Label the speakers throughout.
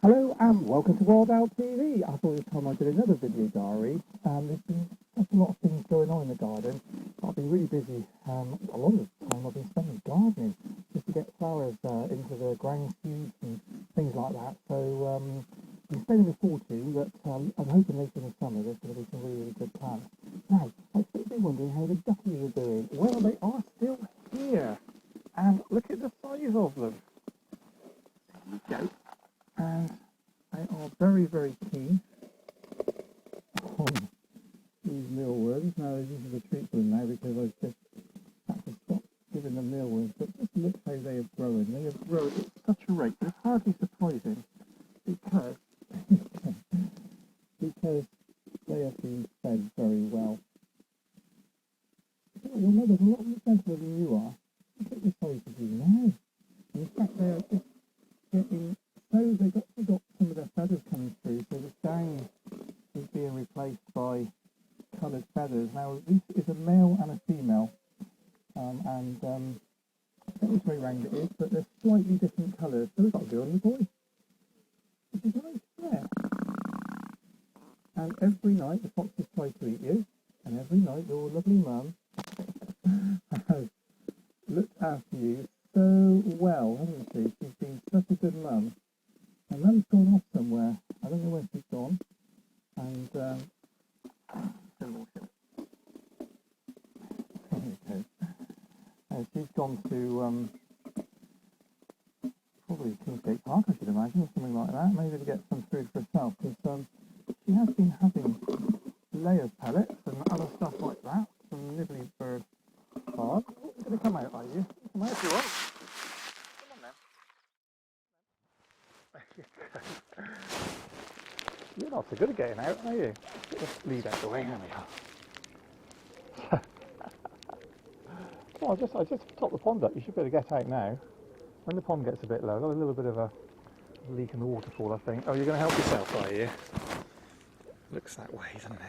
Speaker 1: Hello and welcome to Wild Out TV. I thought it was time I did another video diary. There's been such a lot of things going on in the garden. I've been really busy. A lot of the time I've been spending gardening just to get flowers into the ground cubes and things like that. So I've been spending before too, but I'm hoping later in the summer there's going to be some really, really good plants. Now, I expect you're wondering how the ducklings are doing. Well, they are still here. And look at the size of them. There you go. And they are very, very keen on these mealworms. Now, this is a treat for them now because I've just had to stop giving them mealworms. But just look how they have grown. They have grown at such a rate. It's hardly surprising because they have been fed very well. Your mother's a lot more sensitive than you are. Look at the size of you now. In fact, they are just getting... So they've actually got some of their feathers coming through, so the down is being replaced by coloured feathers. Now this is a male and a female, and I don't know which way round it is, but they're slightly different colours. So we've got a girl and a boy, which is nice, yeah. And every night the foxes try to eat you, and every night your lovely mum has looked after you so well, hasn't she? She's been such a good mum. And Mum's gone off somewhere. I don't know where she's gone. And there we go. She's gone to probably Kingsgate Park, I should imagine, or something like that. Maybe to get some food for herself, because she has been having layers pellets and other stuff like that. Some nibbly bird bark. Oh, you're going to come out, are you? Come out if you want. You're not so good at getting out, are you? Just lead out the way, there we are. Well, I just topped the pond up. You should be able to get out now. When the pond gets a bit low, there's a little bit of a leak in the waterfall, I think. Oh, you're going to help yourself, are you? Looks that way, doesn't it?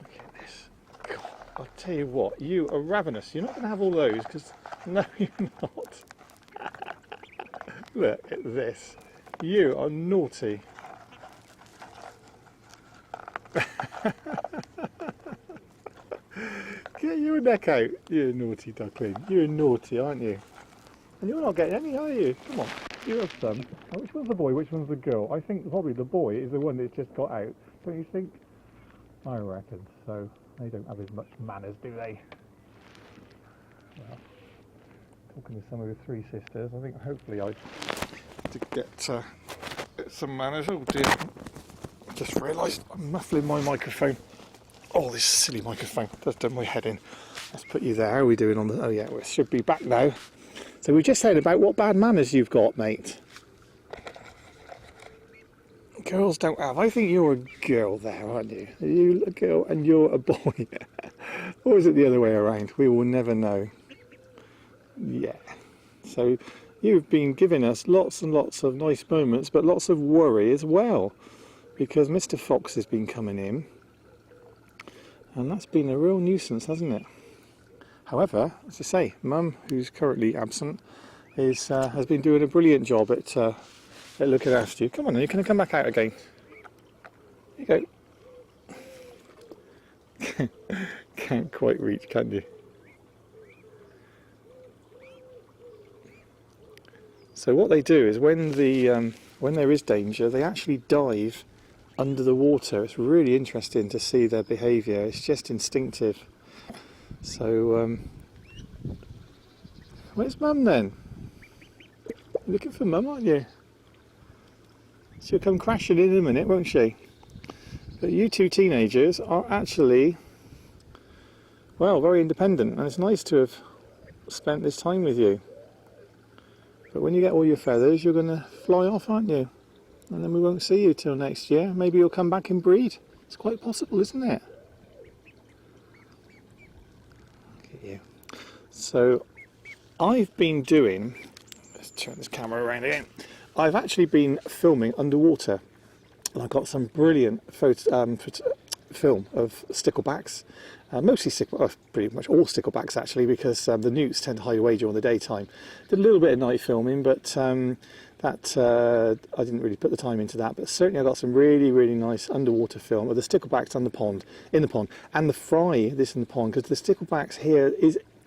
Speaker 1: Look at this. God, I'll tell you what, you are ravenous. You're not going to have all those, because... No, you're not. Look at this. You are naughty. Get your neck out, you naughty duckling. You're naughty, aren't you? And you're not getting any, are you? Come on, you have some. Oh, which one's the boy, which one's the girl? I think probably the boy is the one that just got out. Don't you think? I reckon so. They don't have as much manners, do they? Well, talking to some of the three sisters, I think hopefully I to get some manners. Oh dear, I just realised I'm muffling my microphone. Oh, this silly microphone, just done my head in. Let's put you there. How are we doing on the... Oh yeah, we should be back now. So we just said about what bad manners you've got, mate. Girls don't have. I think you're a girl there, aren't you? Are you a girl and you're a boy? Or is it the other way around? We will never know. Yeah. So you've been giving us lots and lots of nice moments, but lots of worry as well, because Mr. Fox has been coming in, and that's been a real nuisance, hasn't it? However, as I say, Mum, who's currently absent, has been doing a brilliant job at looking after you. Come on, you can come back out again. Here you go. Can't quite reach, can you? So what they do is when there is danger, they actually dive under the water. It's really interesting to see their behaviour. It's just instinctive. So where's Mum then? You're looking for Mum, aren't you? She'll come crashing in a minute, won't she? But you two teenagers are actually, well, very independent, and it's nice to have spent this time with you. But when you get all your feathers, you're going to fly off, aren't you? And then we won't see you till next year. Maybe you'll come back and breed. It's quite possible, isn't it? Look at you. So, I've been doing... Let's turn this camera around again. I've actually been filming underwater. And I've got some brilliant
Speaker 2: film of sticklebacks, mostly pretty much all sticklebacks actually, because the newts tend to hide away during the daytime. Did a little bit of night filming, but I didn't really put the time into that. But certainly I got some really nice underwater film of the sticklebacks in the pond, and the fry this in the pond, because the sticklebacks here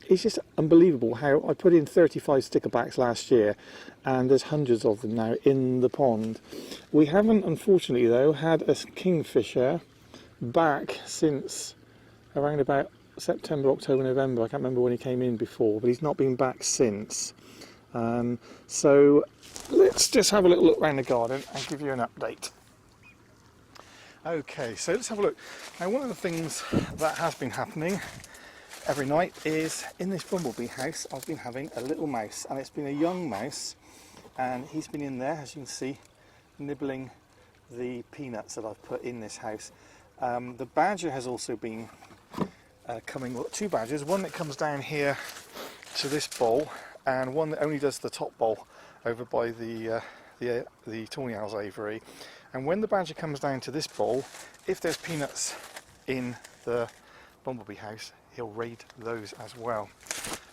Speaker 2: it's just unbelievable how I put in 35 sticklebacks last year, and there's hundreds of them now in the pond. We haven't, unfortunately though, had a kingfisher back since around about September, October, November. I can't remember when he came in before, but he's not been back since. So let's just have a little look around the garden and give you an update. Okay, so let's have a look. Now, one of the things that has been happening every night is in this Bumblebee house I've been having a little mouse, and it's been a young mouse, and he's been in there, as you can see, nibbling the peanuts that I've put in this house. The badger has also been coming, well, two badgers, one that comes down here to this bowl and one that only does the top bowl over by the tawny owl's aviary. And when the badger comes down to this bowl, if there's peanuts in the Bumblebee house, he'll raid those as well.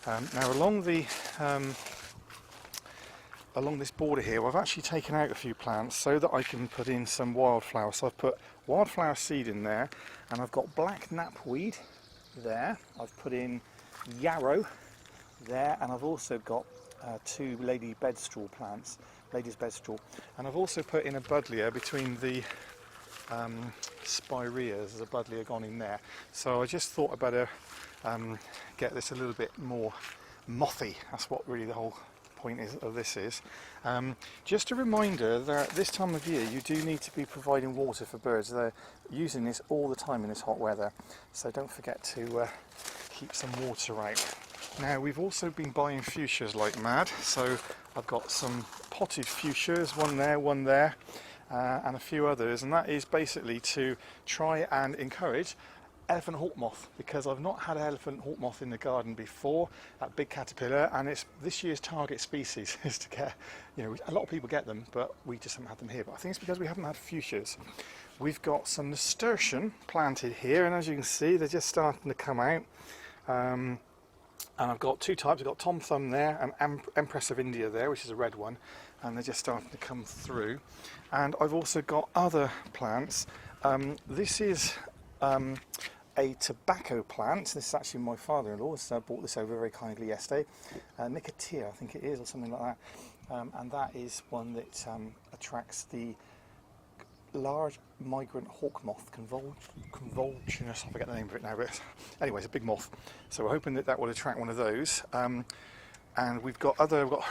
Speaker 2: Now along this border here, I've actually taken out a few plants so that I can put in some wildflower. So I've put wildflower seed in there, and I've got black knapweed there. I've put in yarrow there, and I've also got two ladies' bedstraw plants, and I've also put in a buddleja between the spireas. There's a buddleja gone in there, so I just thought I'd better get this a little bit more mothy. That's what really the whole point of this is. Just a reminder that this time of year you do need to be providing water for birds. They're using this all the time in this hot weather, so don't forget to keep some water out. Now, we've also been buying fuchsias like mad, so I've got some potted fuchsias, one there, and a few others, and that is basically to try and encourage elephant hawkmoth, because I've not had elephant hawkmoth in the garden before, that big caterpillar, and it's this year's target species is to get, a lot of people get them, but we just haven't had them here. But I think it's because we haven't had fuchsias. We've got some nasturtium planted here, and as you can see, they're just starting to come out. And I've got two types. I've got Tom Thumb there and Empress of India there, which is a red one, and they're just starting to come through. And I've also got other plants. This is a tobacco plant. This is actually my father-in-law, so I bought this over very kindly yesterday. Nicotia, I think it is, or something like that. And that is one that attracts the large migrant hawkmoth, convulsionus, I forget the name of it now, but anyway, it's a big moth, so we're hoping that will attract one of those. And we've got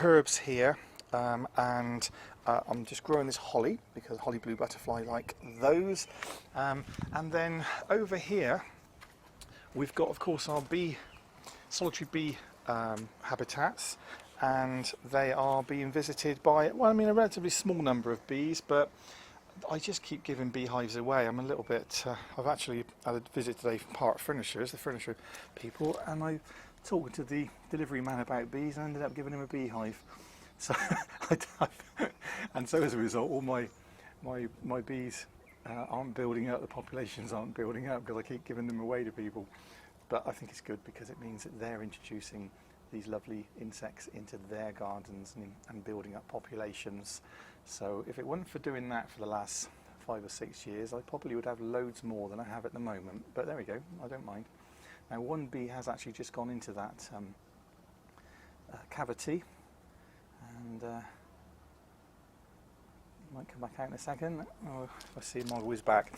Speaker 2: herbs here, and I'm just growing this holly, because holly blue butterfly like those. And then over here we've got, of course, our solitary bee habitats, and they are being visited by, a relatively small number of bees, but I just keep giving beehives away. I'm a little bit, I've actually had a visit today from Part Furnishers, the furniture people, and I talked to the delivery man about bees and ended up giving him a beehive. So, and so as a result, all my bees aren't building up, the populations aren't building up, because I keep giving them away to people. But I think it's good, because it means that they're introducing these lovely insects into their gardens and building up populations. So if it weren't for doing that for the last 5 or 6 years, I probably would have loads more than I have at the moment. But there we go, I don't mind. Now, one bee has actually just gone into that cavity, and might come back out in a second. Oh, I see him whiz back.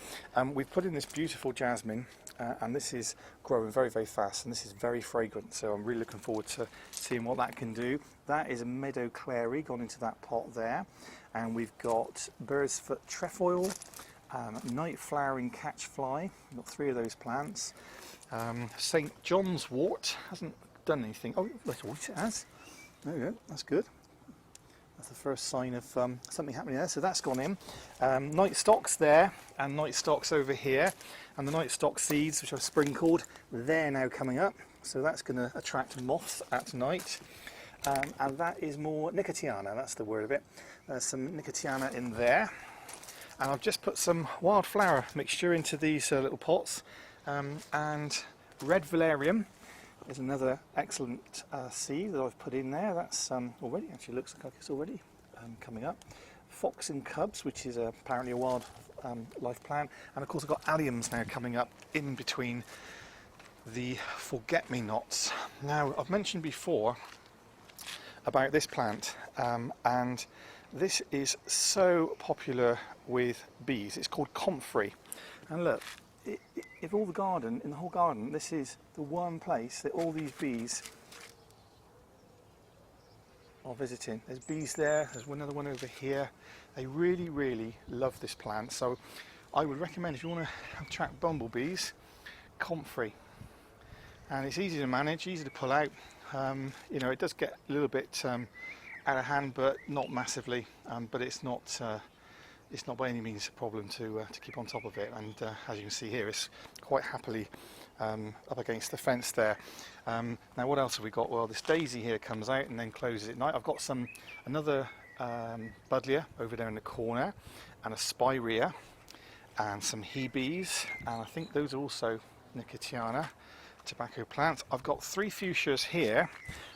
Speaker 2: We've put in this beautiful jasmine, and this is growing very, very fast, and this is very fragrant, so I'm really looking forward to seeing what that can do. That is a meadow clary gone into that pot there, and we've got bird's foot trefoil, night flowering catchfly. We've got 3 of those plants. St. John's wort hasn't done anything. Oh, that's all it has. There we go, that's good. That's the first sign of something happening there, so that's gone in. Nightstalks there, and nightstalks over here, and the nightstock seeds, which I've sprinkled, they're now coming up, so that's going to attract moths at night. And that is more Nicotiana, that's the word of it. There's some Nicotiana in there. And I've just put some wildflower mixture into these little pots, and red Velarium is another excellent seed that I've put in there. That's already, actually looks like it's already coming up. Fox and Cubs, which is apparently a wild life plant, and of course I've got alliums now coming up in between the forget-me-nots. Now, I've mentioned before about this plant, and this is so popular with bees. It's called Comfrey, and look, if all the garden, in the whole garden, this is the one place that all these bees are visiting. There's bees there, there's another one over here. They really, really love this plant, so I would recommend, if you want to attract bumblebees, Comfrey. And it's easy to manage, easy to pull out. You know, it does get a little bit out of hand, but not massively. But it's not by any means a problem to keep on top of it. And as you can see here, it's quite happily up against the fence there. Now, what else have we got? Well, this daisy here comes out and then closes at night. I've got another Buddleja over there in the corner, and a spirea, and some hebes, and I think those are also Nicotiana tobacco plants. I've got 3 fuchsias here,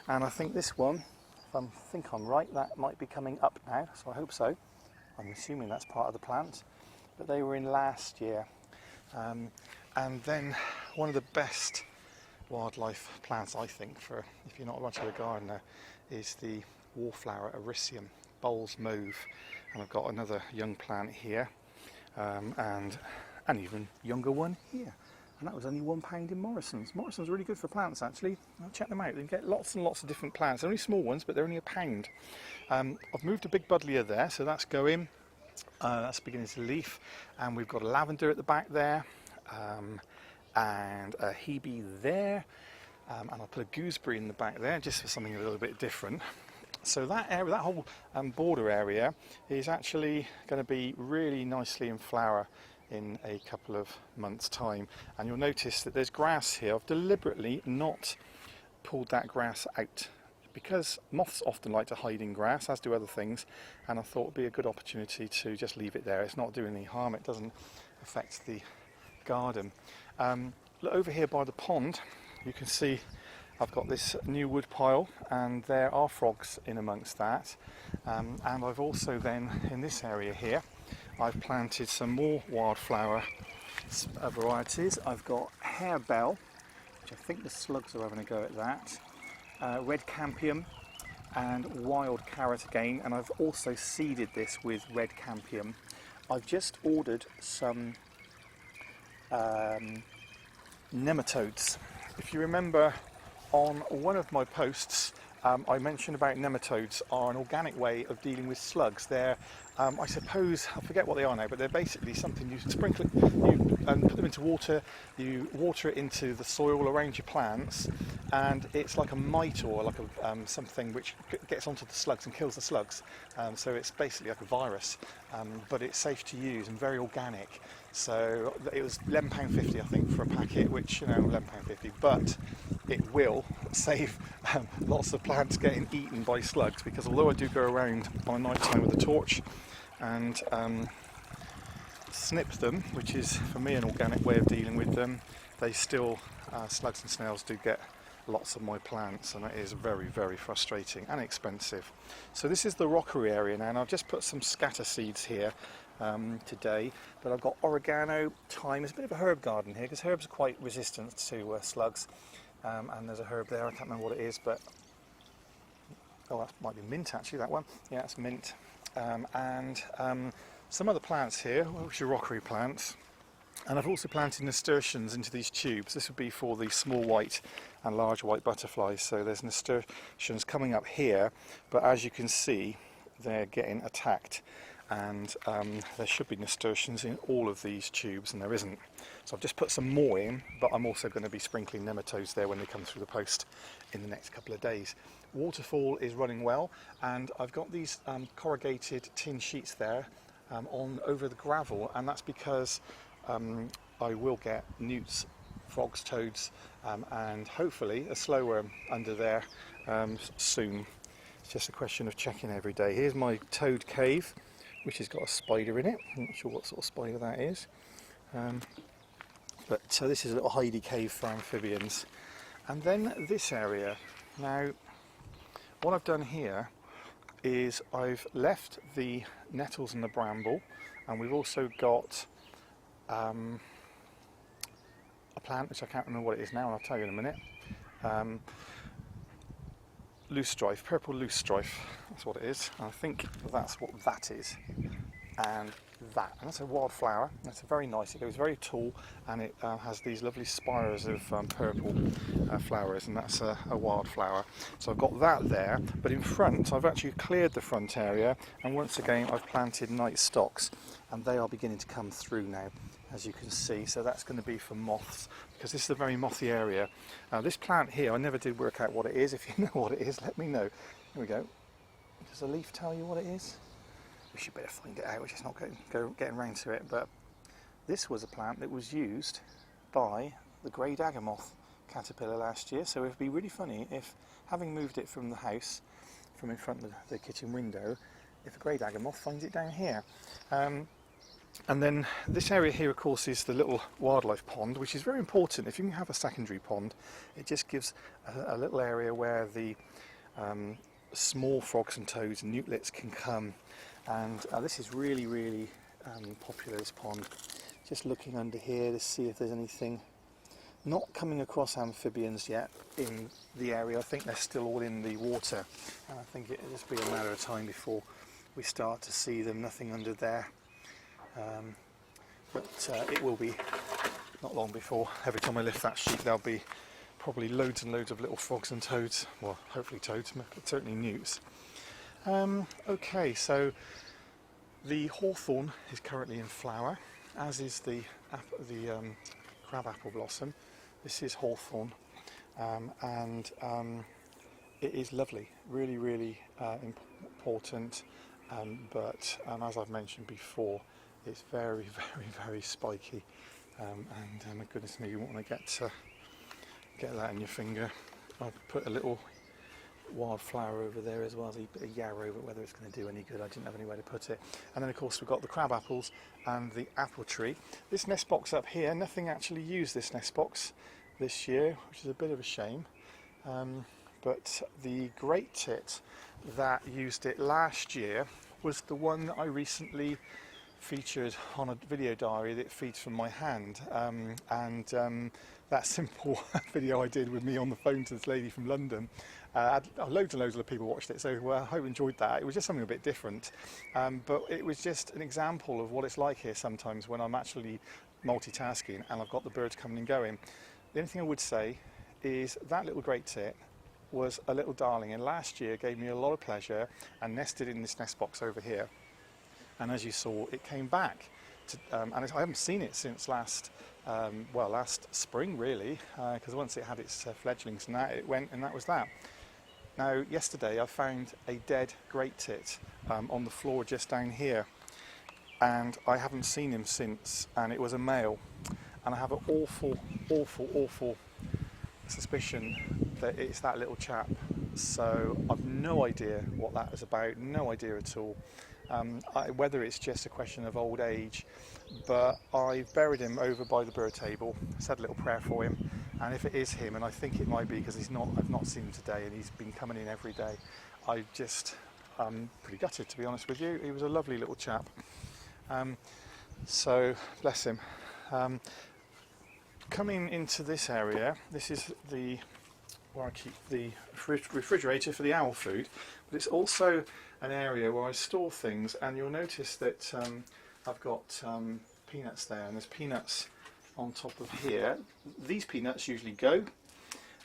Speaker 2: and I think this one, if I think I'm right, that might be coming up now, so I hope so. I'm assuming that's part of the plant, but they were in last year. And then one of the best wildlife plants, I think, for if you're not much of a gardener, is the wallflower Ericium, Bowles mauve. And I've got another young plant here, and an even younger one here. And that was only £1 in Morrison's. Morrison's are really good for plants, actually. I'll check them out. You can get lots and lots of different plants. They're only small ones, but they're only £1. I've moved a big Buddleja there, so that's going. That's beginning to leaf. And we've got a lavender at the back there, and a hebe there. And I'll put a gooseberry in the back there, just for something a little bit different. So that area, that whole border area, is actually going to be really nicely in flower in a couple of months' time. And you'll notice that there's grass here. I've deliberately not pulled that grass out, because moths often like to hide in grass, as do other things, and I thought it would be a good opportunity to just leave it there. It's not doing any harm, it doesn't affect the garden. Look over here by the pond, you can see I've got this new wood pile, and there are frogs in amongst that. And I've also then, in this area here, I've planted some more wildflower varieties. I've got harebell, which I think the slugs are having a go at that, red campion, and wild carrot again. And I've also seeded this with red campion. I've just ordered some nematodes. If you remember, on one of my posts, I mentioned about nematodes are an organic way of dealing with slugs. They're, I suppose, I forget what they are now, but they're basically something you sprinkle, you put them into water, you water it into the soil around your plants, and it's like a mite or like a, something which gets onto the slugs and kills the slugs. So it's basically like a virus, but it's safe to use and very organic. So it was £11.50, I think, for a packet, which, you know, £11.50, but it will save lots of plants getting eaten by slugs, because although I do go around by night time with a torch and snip them, which is for me an organic way of dealing with them, they still, slugs and snails do get lots of my plants, and it is very, very frustrating and expensive. So this is the rockery area now, and I've just put some scatter seeds here today, but I've got oregano, thyme. There's a bit of a herb garden here, because herbs are quite resistant to slugs, and there's a herb there, I can't remember what it is, but oh, that might be mint actually, that one. Yeah, it's mint. And some other plants here, which are rockery plants, and I've also planted nasturtiums into these tubes. This would be for the small white and large white butterflies. So there's nasturtiums coming up here, but as you can see, they're getting attacked, and there should be nasturtiums in all of these tubes, and there isn't. So I've just put some more in, but I'm also going to be sprinkling nematodes there when they come through the post in the next couple of days. Waterfall is running well, and I've got these corrugated tin sheets there on over the gravel, and that's because I will get newts, frogs, toads, and hopefully a slowworm under there soon. It's just a question of checking every day. Here's my toad cave, which has got a spider in it. I'm not sure what sort of spider that is. But this is a little hidey cave for amphibians. And then this area. Now, what I've done here is I've left the nettles and the bramble, and we've also got a plant which I can't remember what it is now, and I'll tell you in a minute. Loosestrife, purple loosestrife, that's what it is. And I think that's what that is. And that's a wildflower. That's very nice. It goes very tall, and it has these lovely spires of purple flowers, and that's a wildflower. So I've got that there, but in front I've actually cleared the front area, and once again I've planted Nightstalks, and they are beginning to come through now, as you can see. So that's going to be for moths, because this is a very mothy area. This plant here, I never did work out what it is. If you know what it is, let me know. Here we go. Does the leaf tell you what it is? We should better find it out, we're just not getting round to it. But this was a plant that was used by the grey dagger moth caterpillar last year, so it would be really funny if, having moved it from the house, from in front of the kitchen window, if a grey dagger moth finds it down here. And then this area here, of course, is the little wildlife pond, which is very important. If you can have a secondary pond, it just gives a little area where the small frogs and toads and newtlets can come. And this is really, really popular, this pond. Just looking under here to see if there's anything. Not coming across amphibians yet in the area. I think they're still all in the water, and I think it'll just be a matter of time before we start to see them. Nothing under there, but it will be not long before. Every time I lift that sheet, there'll be probably loads and loads of little frogs and toads. Well, hopefully toads, but certainly newts. Okay, so the hawthorn is currently in flower, as is the crabapple blossom. This is hawthorn, and it is lovely, really, really important. But as I've mentioned before, it's very, very, very spiky, and my goodness me, you want to get that in your finger. I'll put a little wildflower over there as well, as a bit of yarrow, but whether it's going to do any good, I didn't have anywhere to put it. And then of course we've got the crab apples and the apple tree. This nest box up here, nothing actually used this nest box this year, which is a bit of a shame. But the great tit that used it last year was the one that I recently featured on a video diary that feeds from my hand, and that simple video I did with me on the phone to this lady from London, loads and loads of people watched it, so I hope you enjoyed that. It was just something a bit different, but it was just an example of what it's like here sometimes when I'm actually multitasking and I've got the birds coming and going. The only thing I would say is that little great tit was a little darling, and last year gave me a lot of pleasure and nested in this nest box over here. And as you saw, it came back to, and I haven't seen it since last spring really, because once it had its fledglings and that, it went, and that was that. Now yesterday I found a dead great tit on the floor just down here, and I haven't seen him since, and it was a male, and I have an awful suspicion that it's that little chap. So I've no idea what that is about, no idea at all. Whether it's just a question of old age, but I've buried him over by the bird table, said a little prayer for him, and if it is him, and I think it might be because I've not seen him today, and he's been coming in every day, I'm pretty gutted, to be honest with you. He was a lovely little chap, so bless him. Coming into this area, this is where I keep the refrigerator for the owl food, but it's also an area where I store things, and you'll notice that I've got peanuts there, and there's peanuts on top of here. These peanuts usually go,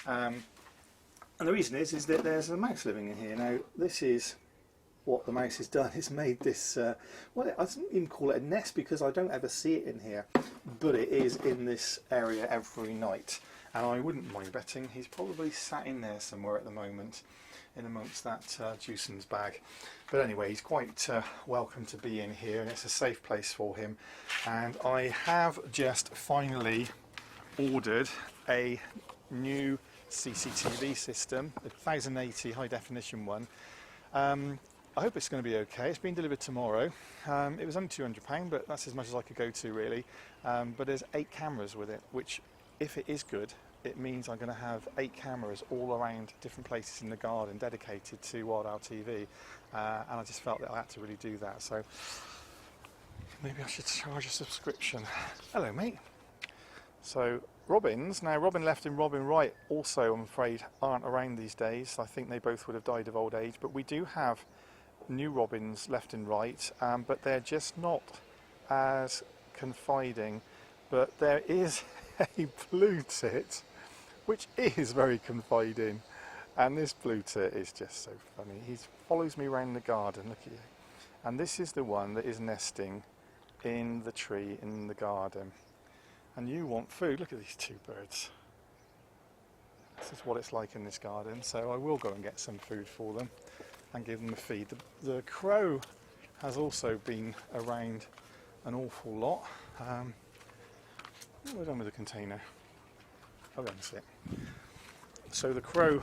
Speaker 2: and the reason is that there's a mouse living in here. Now this is what the mouse has done. It's made this, I don't even call it a nest because I don't ever see it in here, but it is in this area every night, and I wouldn't mind betting he's probably sat in there somewhere at the moment, in amongst that Jasmine's bag. But anyway, he's quite welcome to be in here, and it's a safe place for him. And I have just finally ordered a new CCTV system, a 1080 high definition one. I hope it's going to be okay. It's been delivered tomorrow. It was only £200, but that's as much as I could go to really. But there's 8 cameras with it, which if it is good, it means I'm going to have 8 cameras all around different places in the garden dedicated to Wild Owl TV. And I just felt that I had to really do that. So maybe I should charge a subscription. Hello, mate. So robins, now robin left and robin right also, I'm afraid, aren't around these days. I think they both would have died of old age, but we do have new robins left and right, but they're just not as confiding. But there is a blue tit which is very confiding, and this blue tit is just so funny. He follows me around the garden, look at you. And this is the one that is nesting in the tree in the garden. And you want food. Look at these 2 birds. This is what it's like in this garden, so I will go and get some food for them and give them a feed. The crow has also been around an awful lot. What have I done with the container? Oh, that's it. So the crow,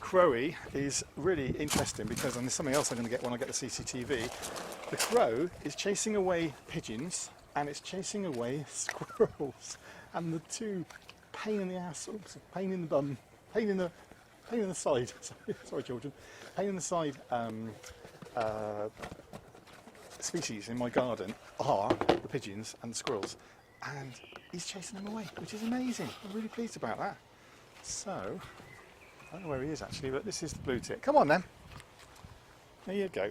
Speaker 2: Crowy is really interesting because, and there's something else I'm going to get when I get the CCTV, the crow is chasing away pigeons and it's chasing away squirrels, and the 2 pain in the ass, oops, pain in the bum, pain in the side, sorry children, pain in the side species in my garden are the pigeons and the squirrels, and he's chasing them away, which is amazing. I'm really pleased about that. So, I don't know where he is actually, but this is the blue tit. Come on then. There you go.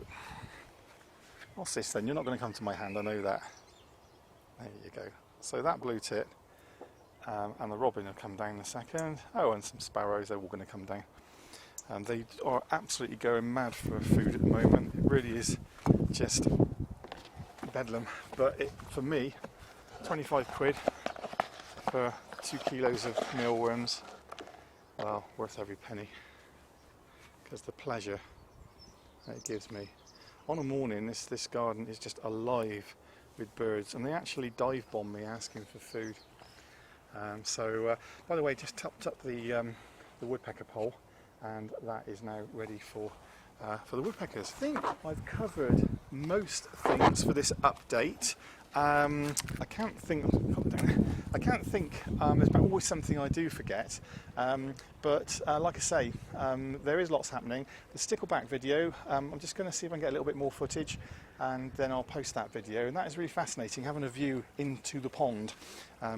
Speaker 2: What's this then? You're not going to come to my hand, I know that. There you go. So that blue tit and the robin will come down in a second. Oh, and some sparrows, they're all going to come down. And they are absolutely going mad for food at the moment. It really is just bedlam. But for me, 25 quid for 2 kilos of mealworms, well, worth every penny. Because the pleasure that it gives me. On a morning, this garden is just alive with birds, and they actually dive bomb me asking for food. By the way, just topped up the woodpecker pole, and that is now ready for the woodpeckers. I think I've covered most things for this update. I can't think. There's always something I do forget, but like I say, there is lots happening. The stickleback video, I'm just going to see if I can get a little bit more footage, and then I'll post that video. And that is really fascinating, having a view into the pond.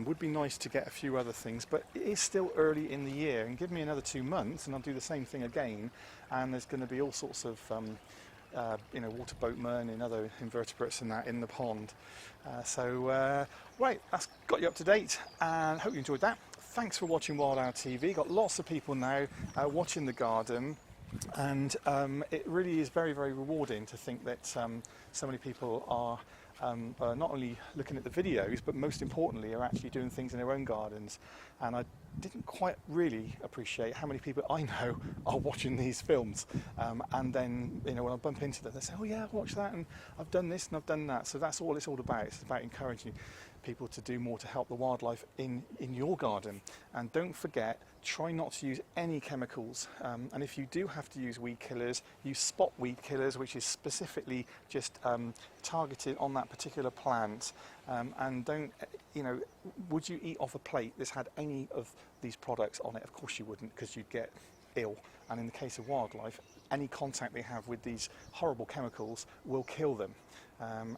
Speaker 2: Would be nice to get a few other things, but it is still early in the year, and give me another 2 months and I'll do the same thing again, and there's going to be all sorts of water boatmen and other invertebrates and that in the pond. Right, that's got you up to date, and hope you enjoyed that. Thanks for watching Wild Owl TV. Got lots of people now watching the garden, and it really is very, very rewarding to think that so many people are not only looking at the videos, but most importantly are actually doing things in their own gardens. And I didn't quite really appreciate how many people I know are watching these films, and then when I bump into them, they say, oh yeah, I've watched that and I've done this and I've done that. So that's all it's all about. It's about encouraging people to do more to help the wildlife in your garden. And don't forget, try not to use any chemicals, and if you do have to use weed killers, use spot weed killers, which is specifically just targeted on that particular plant. And don't, would you eat off a plate that's had any of these products on it? Of course you wouldn't, because you'd get ill. And in the case of wildlife, any contact they have with these horrible chemicals will kill them.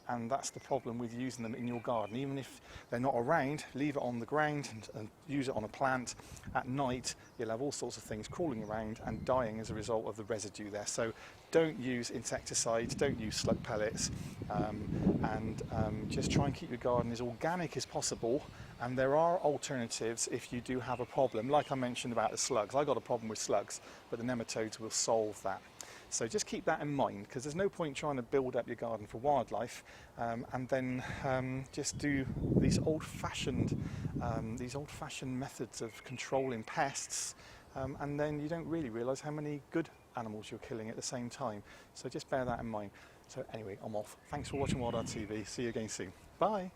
Speaker 2: And that's the problem with using them in your garden. Even if they're not around, leave it on the ground and use it on a plant. At night, you'll have all sorts of things crawling around and dying as a result of the residue there. So don't use insecticides, don't use slug pellets, and just try and keep your garden as organic as possible. And there are alternatives if you do have a problem. Like I mentioned about the slugs, I got a problem with slugs, but the nematodes will solve that. So just keep that in mind, because there's no point trying to build up your garden for wildlife and then just do these old-fashioned methods of controlling pests, and then you don't really realise how many good animals you're killing at the same time. So just bear that in mind. So anyway, I'm off. Thanks for watching Wild Owl TV. See you again soon. Bye.